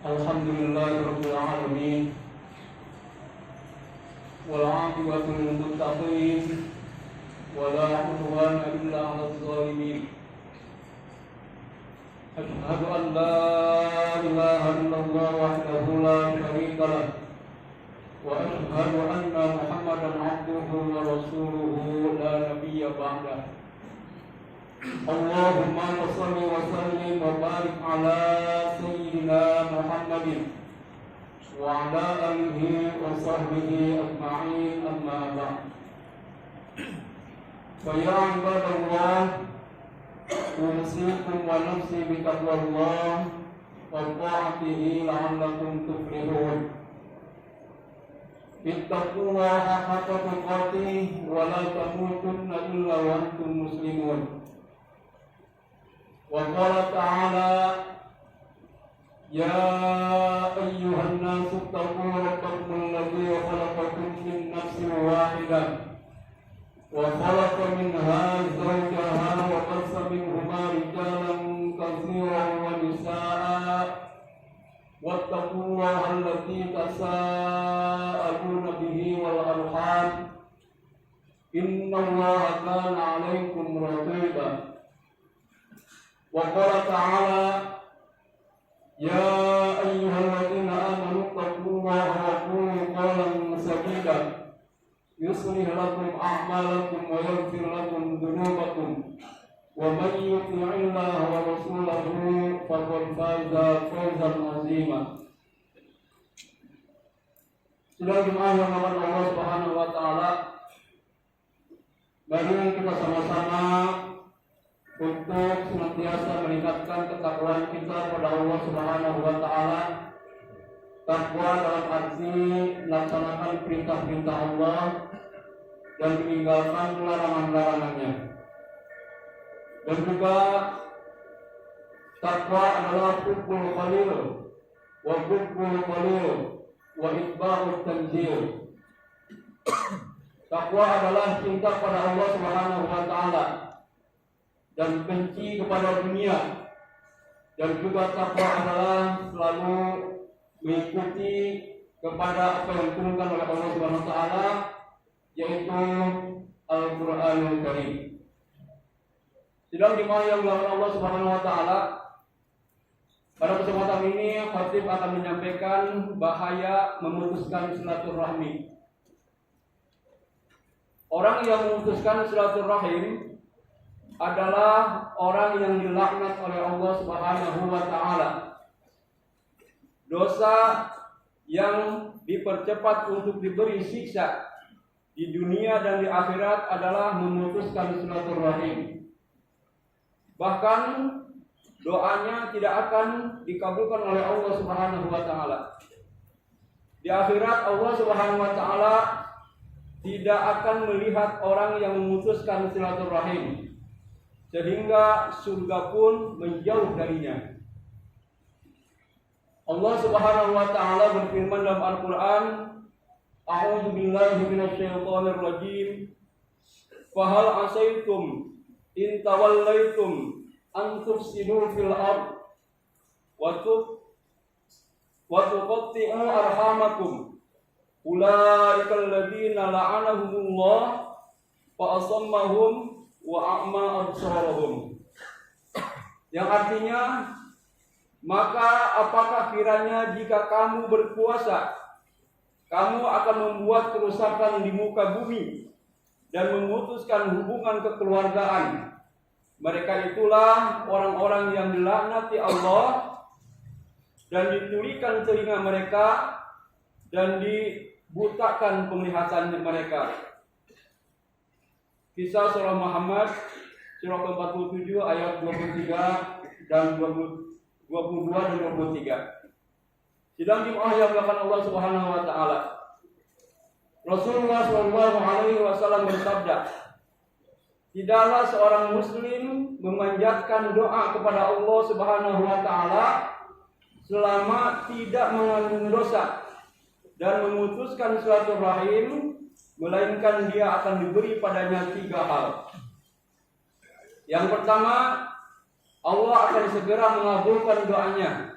Alhamdulillahirabbil alamin. Wal 'aqibatu lil muttaqin. Wala 'udwana illa 'alal zalimin. Asyhadu an la ilaha illallah wahdahu la syarika lah. Wa asyhadu anna Muhammadan 'abduhu wa rasuluhu la nabiyya ba'dah. Allahumma shalli wa sallim wa barik ala sayyidina Muhammadin wa ala alihi wa sahbihi ajma'in, amma ba'd. Fa ya ibadallah, usikum wa nafsi bi taqwallah wa ta'atihi la'allakum tuflihun. Ittaqullaha haqqa tuqatih wa la tamutunna illa wa antum muslimun. Wa qala ta'ala, ya ayyuhan nasu taqu rabbakum alladhi khalaqakum min nafsin wahidah wa khalaqa minha zawjaha wa bassa minhuma rijalan katsiran wa nisaa'a wattaqullaha alladhi tasaaluna bihi wal arham innallaha kana 'alaykum raqiba. Wa qala ta'ala, ya ayyuhalladzina amanu taqullaha wa qulu qawlan sadida yuslih lakum a'malakum wa yaghfir lakum dhunubakum wa man yuti'illaha wa rasulahu faqad faza fawzan 'azima. Saudara jemaah yang dirahmati Allah Subhanahu wa taala, mari kita sama-sama untuk senantiasa meningkatkan ketakwaan kita kepada Allah Subhanahu wa taala. Takwa dalam arti melaksanakan perintah-perintah Allah dan meninggalkan larangan-larangannya. Dan juga takwa adalah hubbul qalil wa hubbul qalil wa itba'ut tanzil. Takwa adalah cinta pada Allah Subhanahu wa taala dan benci kepada dunia, dan juga takwa adalah selalu mengikuti kepada apa yang diturunkan oleh Allah Subhanahu wa taala, yaitu Al-Qur'anul Karim. Sedang dimana yang dilakukan Allah Subhanahu wa taala, pada kesempatan ini khatib akan menyampaikan bahaya memutuskan silaturahmi. Orang yang memutuskan silaturahim adalah orang yang dilaknat oleh Allah Subhanahu wa taala. Dosa yang dipercepat untuk diberi siksa di dunia dan di akhirat adalah memutuskan silaturahim. Bahkan doanya tidak akan dikabulkan oleh Allah Subhanahu wa taala. Di akhirat Allah Subhanahu wa taala tidak akan melihat orang yang memutuskan silaturahim, sehingga surga pun menjauh darinya. Allah Subhanahu wa taala berfirman dalam Al-Qur'an, A'udzu billahi minasyaitonir rajim. Fahal asaitum in tawallaitum an tufsidu fil ard wa tuqatti'u arhamakum ulaikal ladzina la'anahumullah fa asammahum wa a'ma absarahum. Yang artinya, maka apakah kiranya jika kamu berkuasa, kamu akan membuat kerusakan di muka bumi dan memutuskan hubungan kekeluargaan. Mereka itulah orang-orang yang dilaknati Allah dan ditulikan telinga mereka dan dibutakan penglihatan mereka. Kisah surah Muhammad surah ke-47 ayat 23 dan 22 dan 23. Sedang jemaah yang dimuliakan Allah Subhanahu wa taala, Rasulullah sallallahu alaihi wasallam bersabda, tidaklah seorang muslim memanjatkan doa kepada Allah Subhanahu wa taala selama tidak mengandung dosa dan memutuskan suatu rahim, melainkan dia akan diberi padanya 3 hal. Yang pertama, Allah akan segera mengabulkan doanya.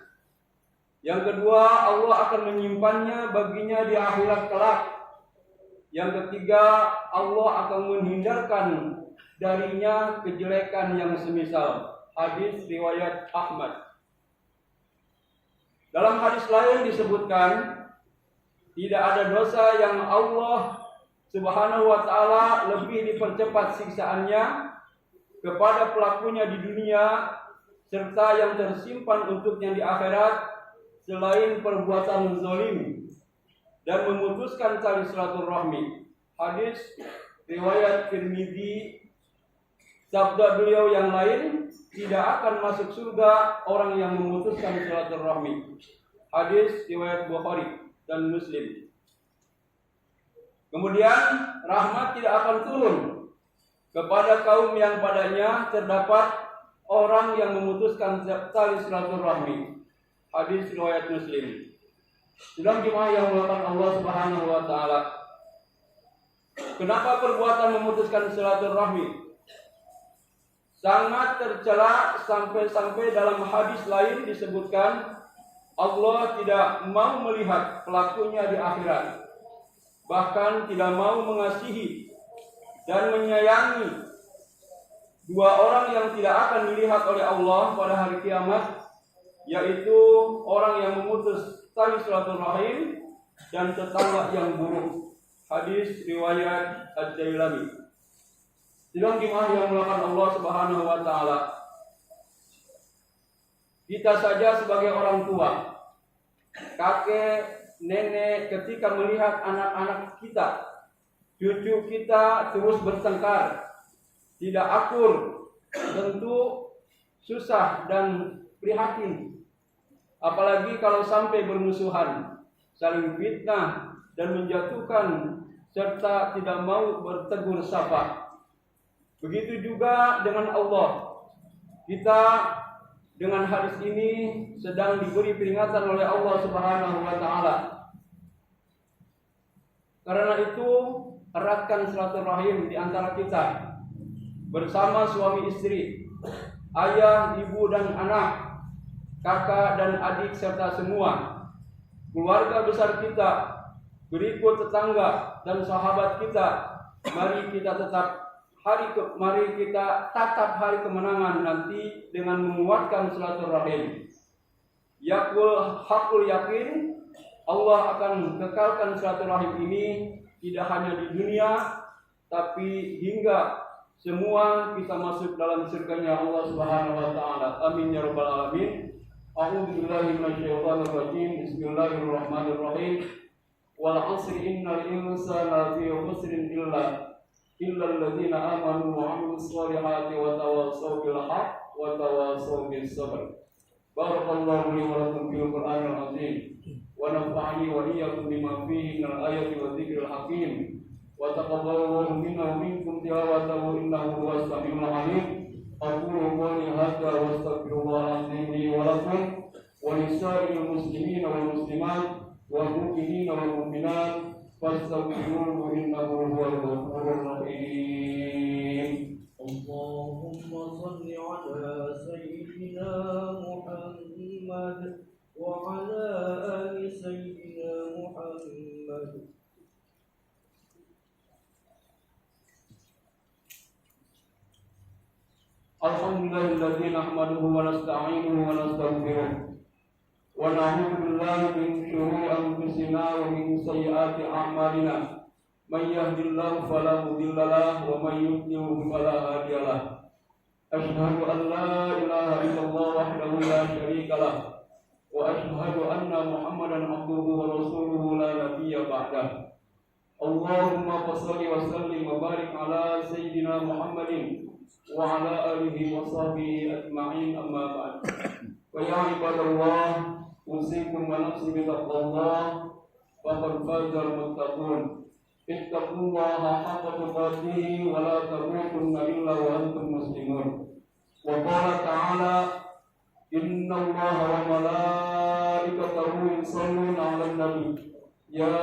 Yang kedua, Allah akan menyimpannya baginya di akhirat kelak. Yang ketiga, Allah akan menghindarkan darinya kejelekan yang semisal. Hadis riwayat Ahmad. Dalam hadis lain disebutkan, tidak ada dosa yang Allah Subhanahu wa ta'ala lebih dipercepat siksaannya kepada pelakunya di dunia serta yang tersimpan untuknya di akhirat selain perbuatan zalim dan memutuskan tali silaturahmi. Hadis riwayat Tirmidzi. Sabda beliau yang lain, tidak akan masuk surga orang yang memutuskan silaturahmi. Hadis riwayat Bukhari dan Muslim. Kemudian rahmat tidak akan turun kepada kaum yang padanya terdapat orang yang memutuskan tali silaturahmi. Hadis riwayat Muslim. Sedang jemaah yang melakukan Allah Subhanahu wa taala. Kenapa perbuatan memutuskan silaturahmi sangat tercela sampai-sampai dalam hadis lain disebutkan Allah tidak mau melihat pelakunya di akhirat, bahkan tidak mau mengasihi dan menyayangi dua orang yang tidak akan dilihat oleh Allah pada hari kiamat, yaitu orang yang memutus tali silaturahim dan tetangga yang buruk. Hadis riwayat Ad-Dailami. Sidang jemaah yang melakukan Allah Subhanahu wa taala. Kita saja sebagai orang tua, kakek, nenek, ketika melihat anak-anak kita, cucu kita terus bertengkar, tidak akur, tentu susah dan prihatin. Apalagi kalau sampai bermusuhan, saling fitnah dan menjatuhkan serta tidak mau bertegur sapa. Begitu juga dengan Allah. Kita dengan hadis ini sedang diberi peringatan oleh Allah Subhanahu wa taala. Karena itu, eratkan silaturahim di antara kita bersama suami istri, ayah, ibu dan anak, kakak dan adik serta semua keluarga besar kita, berikut tetangga dan sahabat kita. Mari kita tatap hari kemenangan nanti dengan menguatkan silaturahim. Hakul yakin Allah akan kekalkan silaturahim ini tidak hanya di dunia, tapi hingga semua kita masuk dalam surganya Allah Subhanahu wa taala. Amin ya rabbal alamin. A'udzu billahi minasyaitonir rajim. Bismillahirrahmanirrahim. Wal 'asri innal insana lafi khusrin illa alladzina amanu wa 'amilus solihati wa tawassaw bil haqq wa tawassaw bis sabr. Barakallahu li wa lakum fil Qur'anil 'azim wa nafa'ani wa iyyakum bima fihi minal ayati wa dzikril hakim wa taqabbalallahu minna wa minkum tilawatahu innahu huwas samiul 'alim. Aqulu qawli hadza wa astaghfirullahal 'azim li wa lakum wa lisa'iril muslimina wal muslimat wal mu'minina wal mu'minat fastaghfiruhu innahu huwal ghafurur rahim. Allahumma shalli ala sayyidina Muhammad wa ala ali sayyidina Muhammad. Alhamdulillahilladzi nahmaduhu wa nasta'inuhu wa nastaghfiruh wa na'udzu billahi min shururi anfusina wa min sayyiati a'malina. Man yahdihillahu fala mudilla lahu wa man yudlil fala hadiya lahu. Asyhadu an la ilaha illallah wahdahu la syarika lah wa asyhadu anna Muhammadan abduhu wa rasuluhu la nabiyya ba'dah. Allahumma shalli wa sallim wa barik ala sayyidina Muhammadin wa ala alihi wa sahbihi ajma'in, amma ba'd. Wa ya ibadallah, usikum wa nafsi bi taqwallah faqad fazal muttaqun. Ittaqullaha haqqa tuqatih wa la tamutunna illa wa antum muslimun. Wa qala ta'ala, inna Allaha wa malaikatahu yusalluna 'alan nabi ya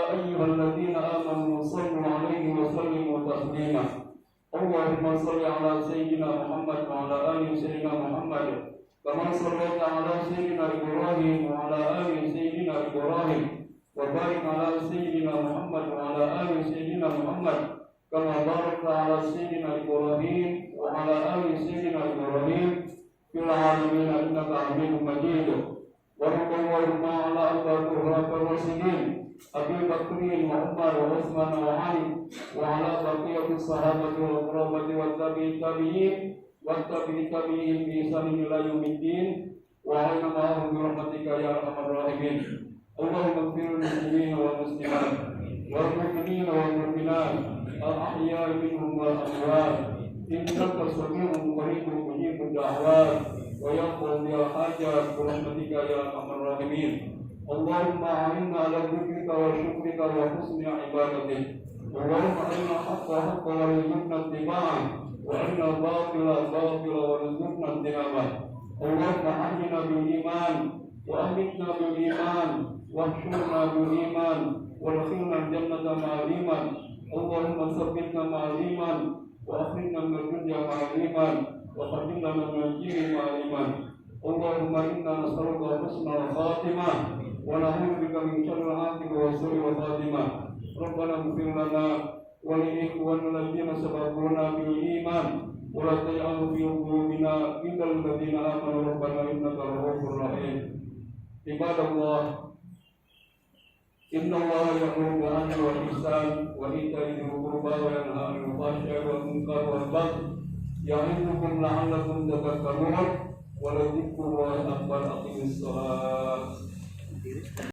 ayyuhalladzina amanu sallu 'alaihi wa sallimu taslima. Allahumma salli ala sayyidina Muhammad wa ala ali sayyidina Muhammad كما صليت على سيدنا إبراهيم وعلى آل سيدنا إبراهيم وبارك على سيدنا محمد وعلى آل سيدنا محمد كما باركت على سيدنا إبراهيم وعلى آل سيدنا إبراهيم في العالمين إنك حميد مجيد. وارض اللهم على أربعة خلفاء الراشدين أبي بكر وعمر وعثمان وعلي وعلى بقية الصحابة والقرابة والتابعين والتابعين بإحسان إلى يوم الدين وعلنا معهم برحمتك يا أرحم الراحمين. اللهم اغفر للمسلمين والمسلمات والمؤمنين والمؤمنات الأحياء منهم والأموات إنك سميع قريب مجيب الدعوات ويقضي الحاجات برحمتك يا أرحم الراحمين. اللهم أعنا على ذكرك وشكرك وحسن عبادتك. اللهم أرنا الحق حقا وارزقنا اتباعه وأرنا الباطل باطلا وارزقنا اجتنابه. اللهم أحينا بالإيمان وأمتنا بالإيمان واحشرنا بالإيمان وادخلنا الجنة مع الإيمان. اللهم ثبتنا مع الإيمان وأخرجنا من الدنيا مع الإيمان وخرجنا من الجيل مع الإيمان. اللهم إنا نسألك حسن الخاتمة ونعوذ بك من شر العاقبة وسوء الخاتمة. ربنا اغفر لنا ولإخواننا الذين سبقونا بالإيمان ولا تجعل في قلوبنا غلا للذين آمنوا ربنا إنك رؤوف رحيم. عباد الله إن الله يأمر بالعدل والإحسان وإيتاء ذي القربى وينهى عن الفحشاء والمنكر والبغي يعظكم لعلكم تذكرون ولذكر الله أكبر. أقم الصلاة.